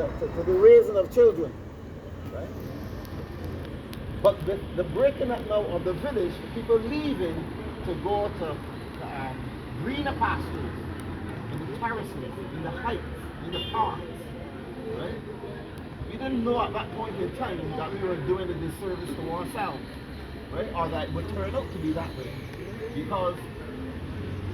to the raising of children, right? But with the breaking up now of the village, people leaving to go to greener pastures, in the terraces, in the heights, in the parks, right? We didn't know at that point in time that we were doing a disservice to ourselves, right? Or that it would turn out to be that way. Because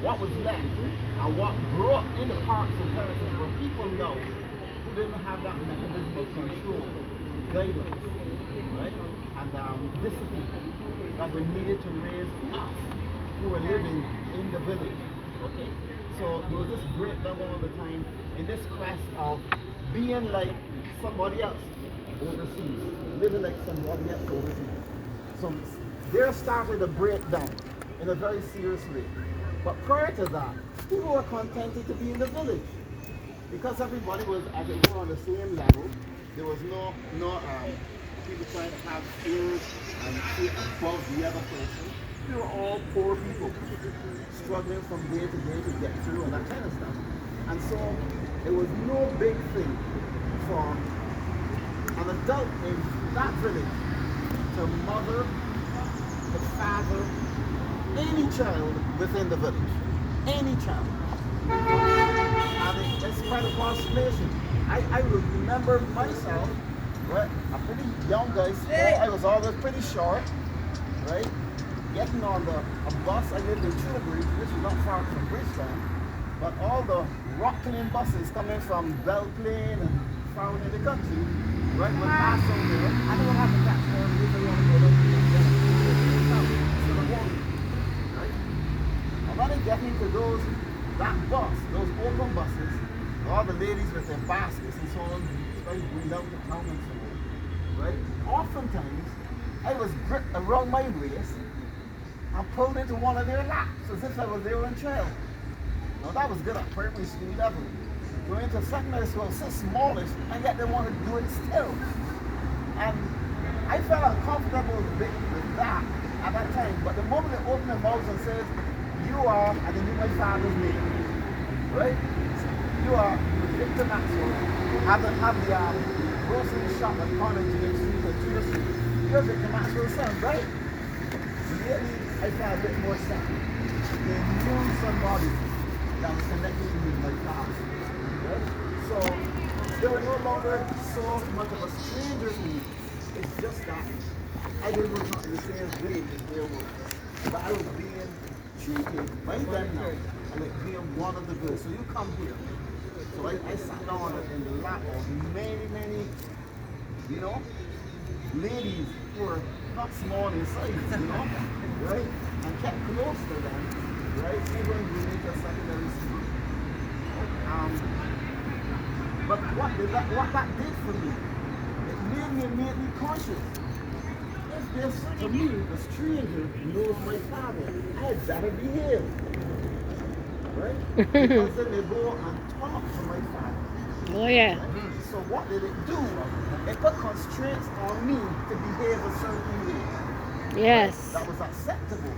what was left and what grew up in the parks and terraces were people now who didn't have that mechanism of control, guidance, right? And discipline that we needed to raise us who were living in the village. Okay? So there was this breakdown all the time in this quest of being like somebody else overseas, living like somebody else overseas. So there started a breakdown in a very serious way. But prior to that, people were contented to be in the village because everybody was, as it were, on the same level. There was no people trying to have skills and stay above the other person. We were all poor people, struggling from day to day to get through and that kind of stuff. And so it was no big thing for an adult in that village to mother, to father any child within the village. Any child. And it's quite a consternation. I remember myself, right, a pretty young guy, small, I was always pretty short, right? Getting on a bus, I lived in Tilbury, which is not far from Bridgetown, but all the Rockland buses coming from Belplain and found in the country, right, would pass on there. I don't have to catch one if I want to go down to the right? And when I get into that bus, those open buses, all the ladies with their baskets and so on, going down to town and so on, right? Oftentimes, I was gripped around my waist and pulled into one of their laps as if I was their own child. Now that was good at primary school level. Going to secondary school, so smallish, and yet they want to do it still. And I felt uncomfortable with that at that time. But the moment they opened their mouths and says, "You are," and they knew my father's name, right? You are Victor Maxwell. Have the grocery shop at corner James Street and Tudor Street. You're Victor Maxwell's son, right? Immediately, I felt a bit more sad. They knew somebody that was connected to me, my father. Right? So they were no longer so much of a stranger to me. It's just that I didn't go to the same village as they were. But I was being treated by them now and like being one of the good. So you come here. So I sat down in the lap of many, you know, ladies who were not small in size, you know, right? And kept close to them, right? Even going to secondary school. But what that did for me, it made me conscious. If this, to me, the stranger knows my father, I had better behave. Right? Because then they go and talk to my father. Oh yeah. Right? So what did it do? It put constraints on me to behave a certain way. Yes. Right? That was acceptable,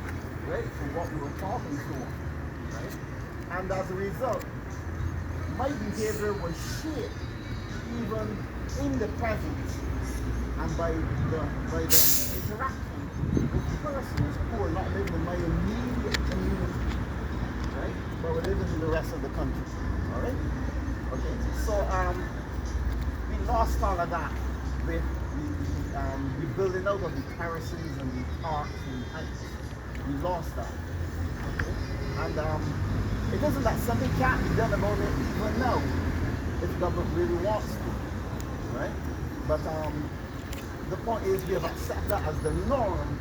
right? For what we were talking to, right? And as a result, my behavior was shaped even in the present and by the interaction with persons who are not living in my immediate community, right? But we're living in the rest of the country. All right? Okay. So we lost all of that with the building out of the terraces and the parks and heights. We lost that. Okay? And it isn't that something can't be done about it even now, if the government really wants to, right? But the point is we have accepted that as the norm,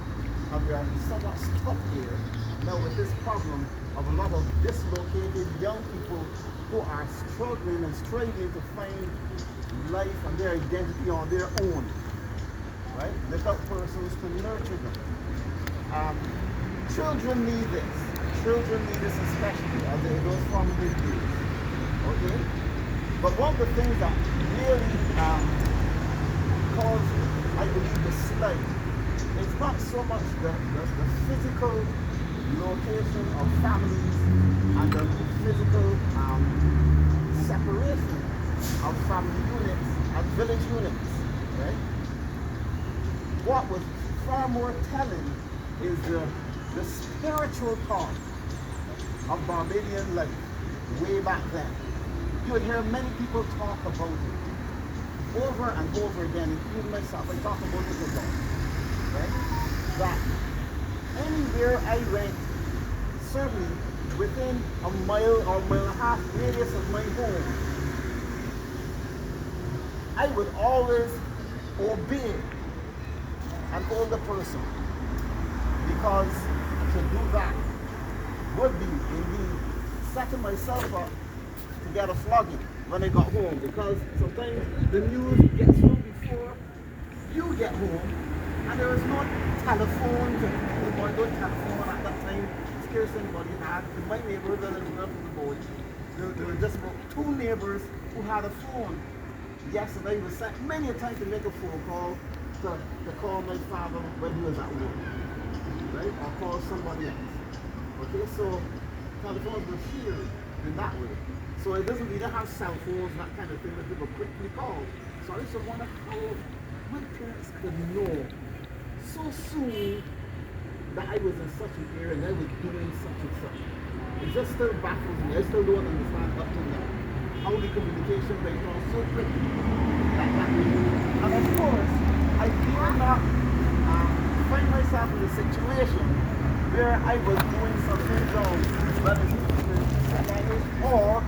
and we are somewhat stuck here now with this problem of a lot of dislocated young people who are struggling and striving to find life and their identity on their own, right? Without persons to nurture them. Children need this. Children need this especially as they go from these days. Okay? But one of the things that really caused, I believe, the slide, it's not so much the physical location of families and the physical separation of family units village units, right? What was far more telling is the spiritual part of Barbadian life way back then. You would hear many people talk about it over and over again, including myself. I talk about it a lot, right? That anywhere I went, certainly within a mile or mile and a half radius of my home, I would always obey an older person, because to do that would be indeed setting myself up to get a flogging when I got home, because sometimes the news gets home before you get home, and there is no telephone to telephone at that time. Scarce anybody had. In my neighborhood, that I grew up in the boy, there were just about 2 neighbors who had a phone. Yesterday was sent many a time to make a phone call to call my father when he was at work, right? Or call somebody else. Okay, so telephones were here in that way. So it doesn't mean they have cell phones, that kind of thing that people quickly call. So I used to wonder how my parents could know so soon that I was in such an area and I was doing such and such. It just still baffles me. I still don't understand up to now how the communication went on so quickly that way. And of course, I dare not find myself in a situation where I was doing something wrong, whether it's or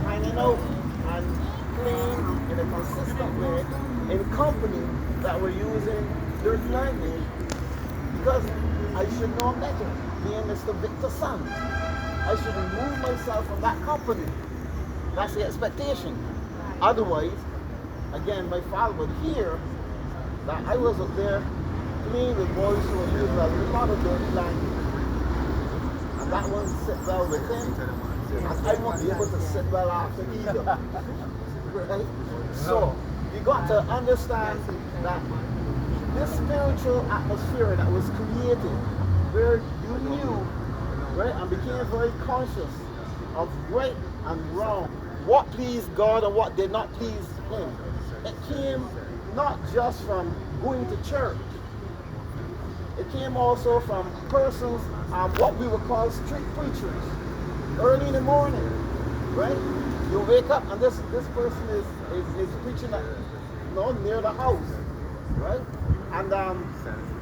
finding out and playing in a consistent way in company that were using dirty language, because I should know better, being Mr. Victor's son. I should remove myself from that company. That's the expectation. Otherwise, again, my father would hear that I was up there playing with boys who were using a lot of dirty language. And that won't sit well with him. And I won't be able to sit well after either. Right? So, you got to understand that this spiritual atmosphere that was created, where you knew, right, and became very conscious of right and wrong, what pleased God and what did not please Him. It came not just from going to church. It came also from persons, what we would call street preachers, early in the morning, right? You wake up and this person is preaching at, near the house, right? And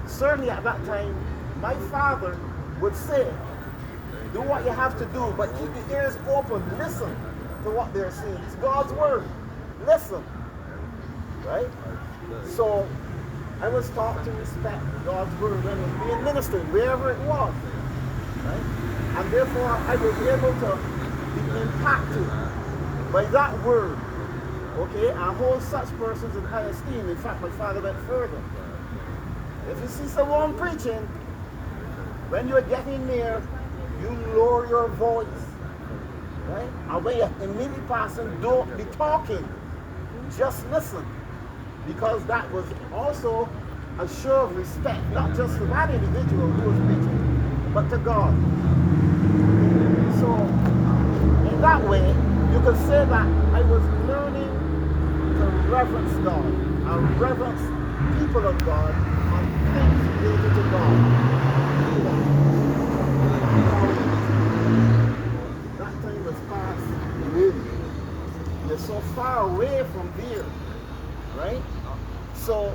certainly at that time, my father would say, do what you have to do, but keep your ears open. Listen to what they're saying. It's God's word. Listen. Right? So I was taught to respect God's word when it was being ministered, wherever it was. Right? And therefore I was able to be impacted by that word. Okay? And hold such persons in high esteem. In fact, my father went further. If you see someone preaching, when you're getting near, you lower your voice, right? And when you're immediately passing, don't be talking. Just listen. Because that was also a show of respect, not just to that individual who was preaching, but to God. So, in that way, you could say that I was learning to reverence God, and reverence people of God, and things related to God. That time was past, really. You're so far away from there, right? So,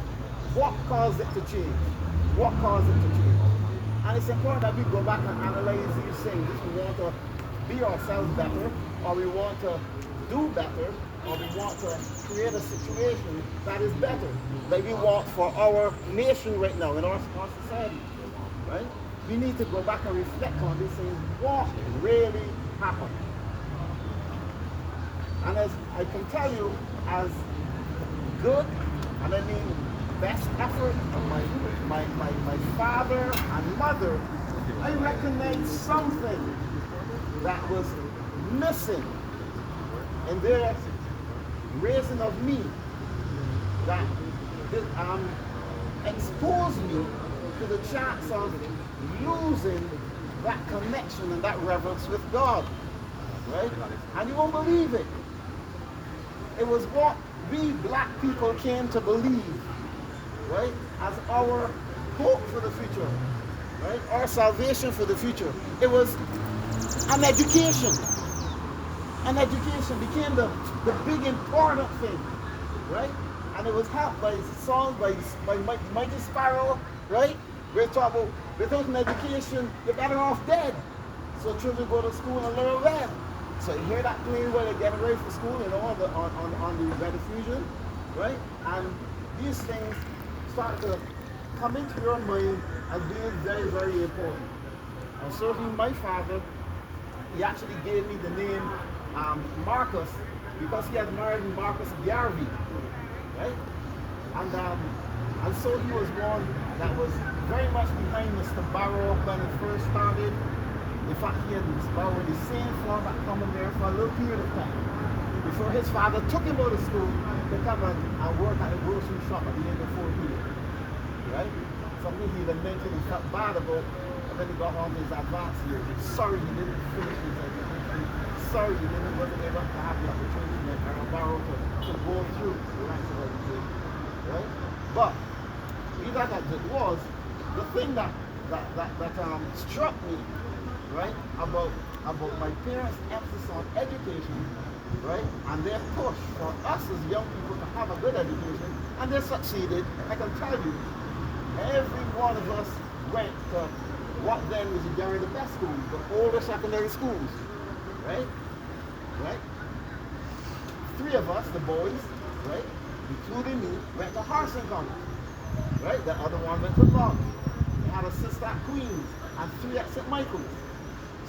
what caused it to change? What caused it to change? And it's important that we go back and analyze these things. If we want to be ourselves better, or we want to do better, or we want to create a situation that is better, like we want for our nation right now, in our society, right? We need to go back and reflect on these things. What really happened? And as I can tell you, as good, and I mean best effort of my father and mother, I recognize something that was missing in their raising of me, that exposed me to the chance of losing that connection and that reverence with God, right? And you won't believe it. It was what we black people came to believe, right, as our hope for the future, right, our salvation for the future. It was an education. And education became the big important thing, right? And it was helped by songs by Mighty Sparrow, right? We're talking about without an education, you're better off dead. So children go to school and learn well. So you hear that playing while they're getting ready for school, you know, on the rediffusion, right? And these things start to come into your mind as being very, very important. And certainly my father, he actually gave me the name Marcus because he had married Marcus Garvey, right? And so he was one that was very much behind Mr. Barrow when he first started. In fact, he and Mr. Barrow were the same format coming there for a little period of time before his father took him out of school to come and work at a grocery shop at the end of 4 years, right? Something he lamented and felt bad about, and then he got on his advanced years. Sorry he didn't finish his education. Sorry he wasn't able to have the opportunity that Aaron Barrow to go through the ranks of education, right? But be that as it was, the thing that struck me, right, about my parents' emphasis on education, right, and their push for us as young people to have a good education, and they succeeded. I can tell you, every one of us went to what then was during the best schools, the older secondary schools, right? Right? 3 of us, the boys, right, including me, went to Harrison College, right? The other one went to Lodge. We had a sister at Queens and 3 at St. Michael's.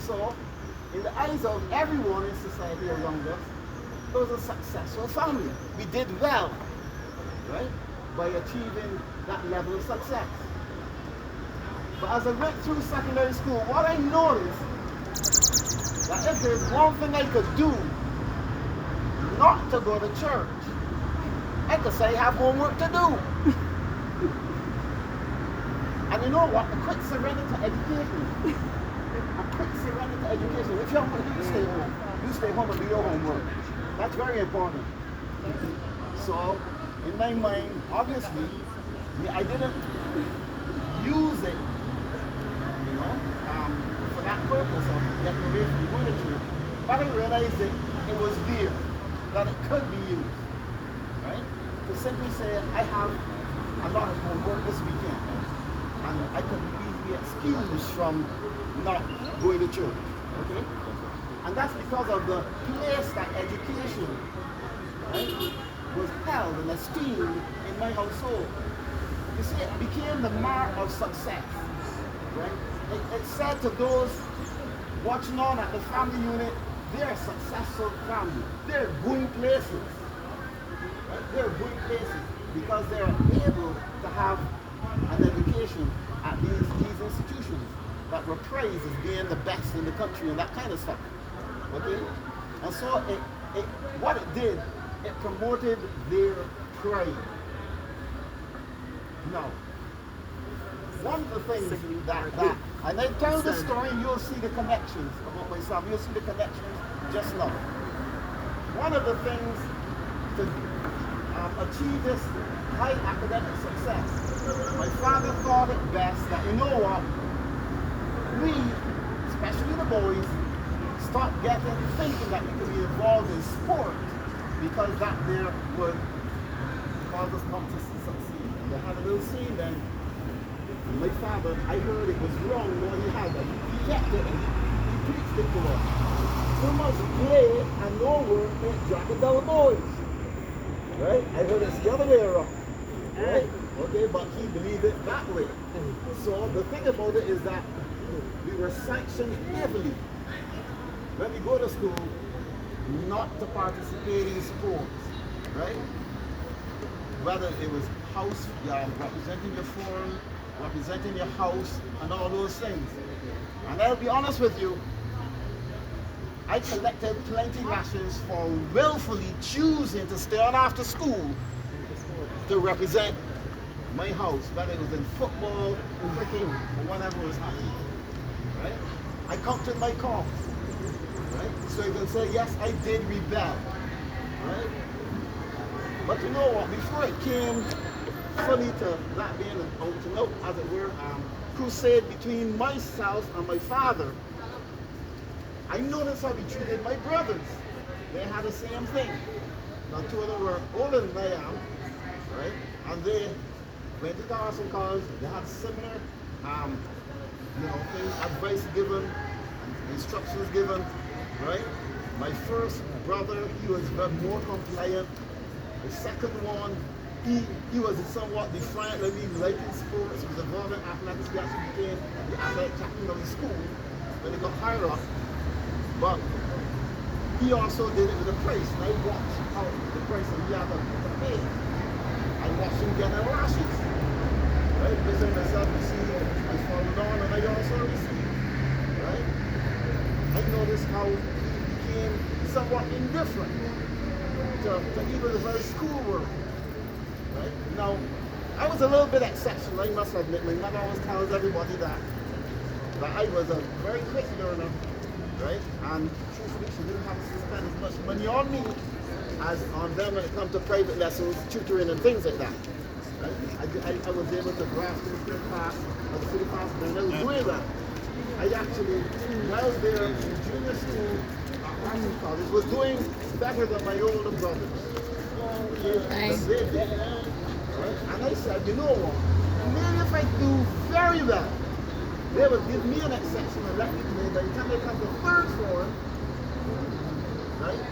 So, in the eyes of everyone in society around us, it was a successful family. We did well, right, by achieving that level of success. But as I went through secondary school, what I noticed that if there's one thing I could do not to go to church, I could say I have homework to do. And you know what? A quick surrender to education. A quick surrender to education. If you're home, you stay home. You stay home and do your homework. That's very important. So, in my mind, obviously, I didn't use it, you know, for that purpose of getting away from going to church. But I realized that it was there, that it could be used, right? To simply say, I have a lot of homework this weekend, and I could be excused from not going to church, okay? And that's because of the place that education, right, was held and esteemed in my household. You see, it became the mark of success, right? It said to those watching on at the family unit, they're a successful family. They're going places, right? They're going places because they're able to have an education at these institutions that were praised as being the best in the country and that kind of stuff, okay? And so what it did, it promoted their pride. Now, one of the things that and I tell the story, you'll see the connections about myself. You'll see the connections just now. One of the things to achieve this high academic success, my father thought it best that, you know what, we, especially the boys, start thinking that we could be involved in sport because that there would cause us not to succeed. They had a little scene then. My father, I heard it was wrong what he had, but he kept it and he preached it to us. Too much play and no work make dragging down the boys. Right? I heard it's the other way around. Right? Okay, but he believed it that way. So the thing about it is that we were sanctioned heavily when we go to school not to participate in sports, right? Whether it was house, representing your forum, representing your house, and all those things. And I'll be honest with you, I collected plenty lashes for willfully choosing to stay on after school to represent my house, whether it was in football, cricket, or whatever was happening. Right? I counted my cause. Right? So you can say, yes, I did rebel. Right? But you know what? Before it came fully to that being an out and out, as it were, crusade between myself and my father, I noticed how he treated my brothers. They had the same thing. Now, two of them were older than I am, right? And they went to Dawson College. They had similar, things, advice given, and instructions given, right? My first brother, he was more compliant. The second one, he was somewhat defiant, like he liked sports. He was involved in athletics. He actually became the athletic captain of the school when he got higher up. But he also did it with the price. And I watched how the price that he had to pay. I watched him get the lashes. Right? Because I myself, you see, I followed on and I also received. Right? I noticed how he became somewhat indifferent to even the very school world. Right? Now, I was a little bit exceptional, I must admit. My mother always tells everybody that I was a very quick learner, right? And truthfully, she didn't have to spend as much money on me as on them when it comes to private lessons, tutoring, and things like that. Right? I was able to grasp the class, the city class, and I was doing that. I actually, while there in junior school at Washington College, was doing better than my older brothers. Nice. They did. Right? And I said, you know what? Maybe if I do very well, they would give me an exception and let me play by the time they come to third form, right?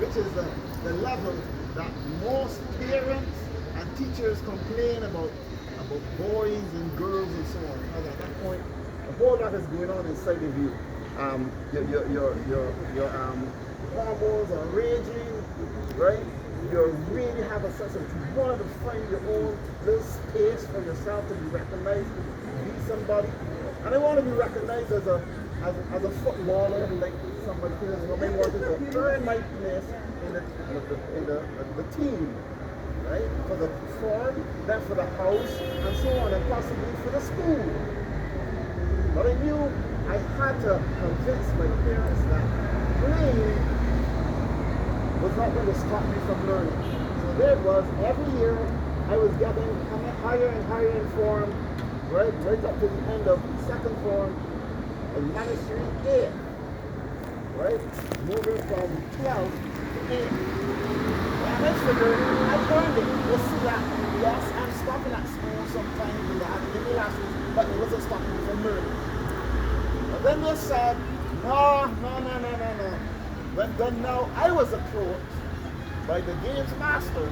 Which is the level that most parents and teachers complain about boys and girls and so on. And at that point, a whole lot is going on inside of you. Your hormones are raging, right? You really have a sense of you want to find your own little space for yourself to be recognized, to be somebody. And I want to be recognized as a footballer, like somebody who may wanted to earn my place in the team, right? For the farm, then for the house, and so on, and possibly for the school. But I knew I had to convince my parents that playing was not going to stop me from learning. So there it was. Every year I was getting higher and higher in form, right up to the end of second form. I managed to reach 8, right? Moving from 12 to 8. And I figured I learned it. You'll see that, yes, I'm stopping at school sometimes in the academic classes, but it wasn't stopping me from learning. But then they said, no. But now I was approached by the games master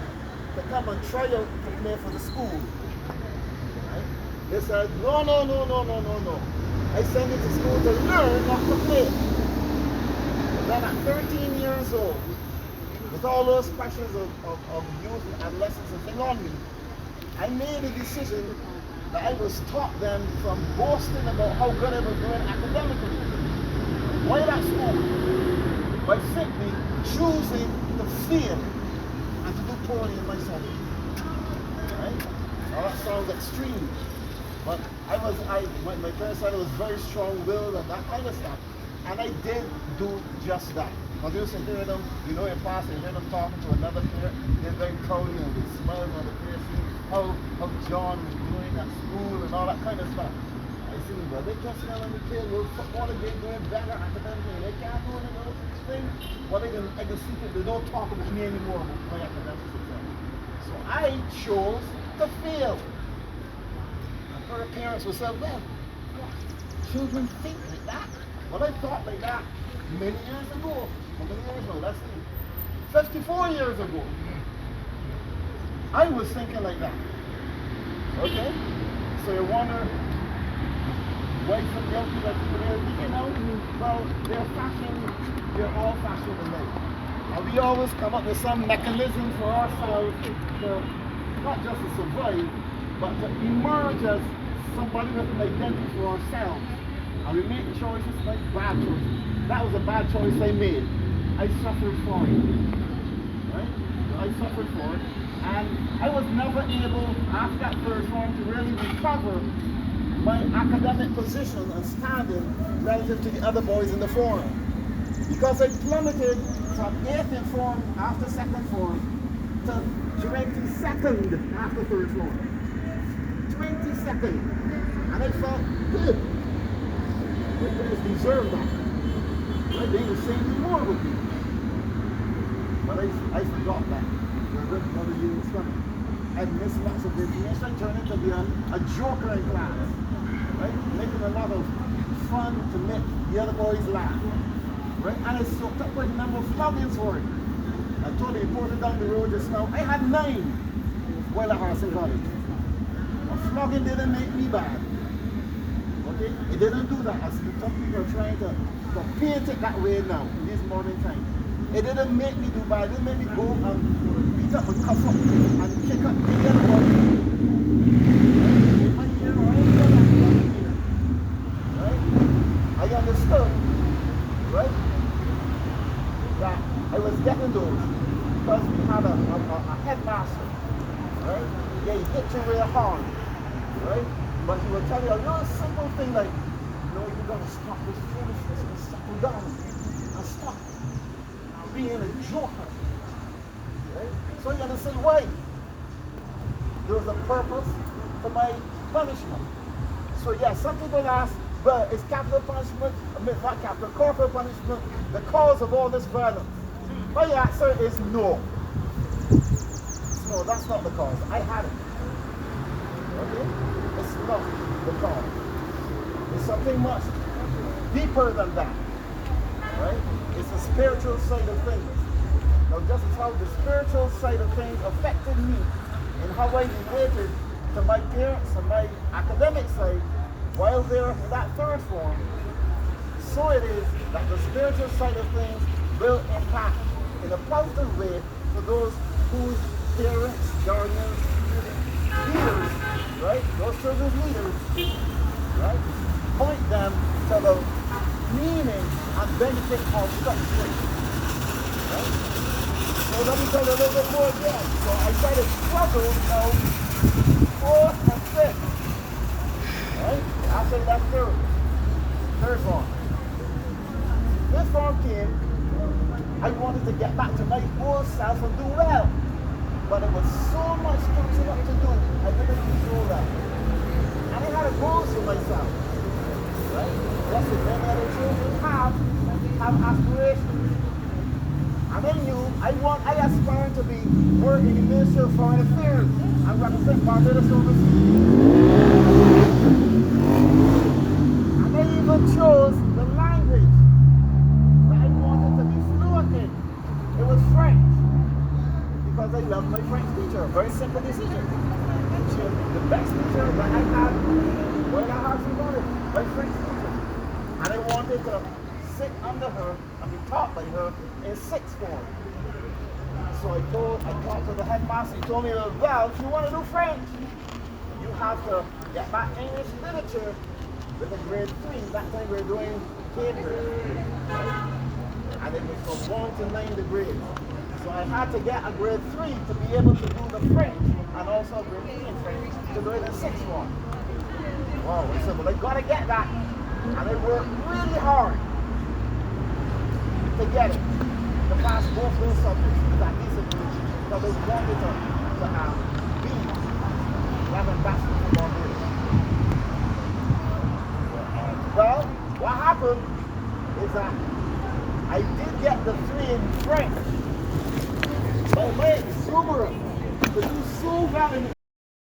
to come and try out to play for the school. Right? They said, no. I send you to school to learn, not to play. And then at 13 years old, with all those pressures of youth and adolescence and things on me, I made a decision that I was taught then from boasting about how good I was doing academically. While at school, by simply choosing to fail and to do poorly in my subject. Right? Now that sounds extreme, but my parents said I was very strong-willed and that kind of stuff, and I did do just that. Because you used to hear them, in class, you hear them talking to another parent, they're very proud and they smile on the face, how John was doing at school and all that kind of stuff. I see, well, they just smell on the kid, little football, they're doing better academically, they can't do any little thing. Well, I can see that they don't talk about me anymore about my academic success. So I chose to fail. And her parents would say, well, children think like that. Well, I thought like that many years ago. How many years ago? Let's see. 54 years ago. I was thinking like that. Okay? So you wonder why some young people are well, they're all fashioned alike. And we always come up with some mechanism for ourselves to not just to survive, but to emerge as somebody with an identity for ourselves. And we make choices like bad choices. That was a bad choice I made. I suffered for it. Right? I suffered for it. And I was never able, after that third form, to really recover my academic position and standing relative to the other boys in the form. Because I plummeted from 8th in form after second form to 22nd after third floor. 22nd. And I felt good. The players deserve that. Right? They were saying more with me. But I forgot that. We're good another year was coming. I missed lots of information, turned into be a joker in class. Right? Making a lot of fun to make the other boys laugh. Right? And I soaked up with a number of floggings for it. I told the reporter down the road just now, I had 9 while I was in college. A flogging didn't make me bad. Okay? It didn't do that. As some people are trying to paint it that way now, in this modern time. It didn't make me do bad. It didn't make me go and beat up and cuff up and kick up the other one. Right? I understood, right, that I was getting those because we had a headmaster, right? Yeah, he hit you real hard, right? But he would tell you a real simple thing like, no, you gotta stop this foolishness and settle down and stop being a joker. Right? So you're gonna say, why? There was a purpose for my punishment. So yeah, some people ask, well, is capital punishment, not capital, corporal punishment, the cause of all this violence? My answer is no. No, that's not the cause. I had it. Okay? It's not the cause. It's something much deeper than that. Right? It's the spiritual side of things. Now, just as how the spiritual side of things affected me and how I related to my parents and my academic side while they're in that third form, so it is that the spiritual side of things will impact in a positive way for those whose parents, guardians, leaders, right? Those children's leaders, right? Point them to the meaning and benefit of such things. Right? So let me tell you a little bit more again. So I try to struggle now 4th and 5th. Right? After that third form. This form came, I wanted to get back to my old self and do well. But it was so much catching up to do, I didn't control that. And I had a goal for myself. Right? Just as many other children have aspirations. And I knew I aspire to be working in the Ministry of Foreign Affairs and represent Barbados overseas. And I even chose the language that I wanted to be fluent in. It was French. Because I love my French teacher. Very simple decision. She was the best teacher that I had when I had some knowledge. My French teacher. And I wanted to sit under her and be taught by her in 6th form. So I talked to the headmaster. He told me, well, if you want to do French, you have to get back English literature with a grade 3. That time we were doing Cambridge. Right? And it was from 1 to 9 degrees. So I had to get a grade 3 to be able to do the French and also a grade 3 in French to do it in 6th form. Wow, I said, well, I gotta get that. And I worked really hard to get it, to pass both those subjects with that decent grade, because I wanted to be an ambassador for Barbados. Well, what happened is that I did get the 3 in French. But my exuberance to do so well in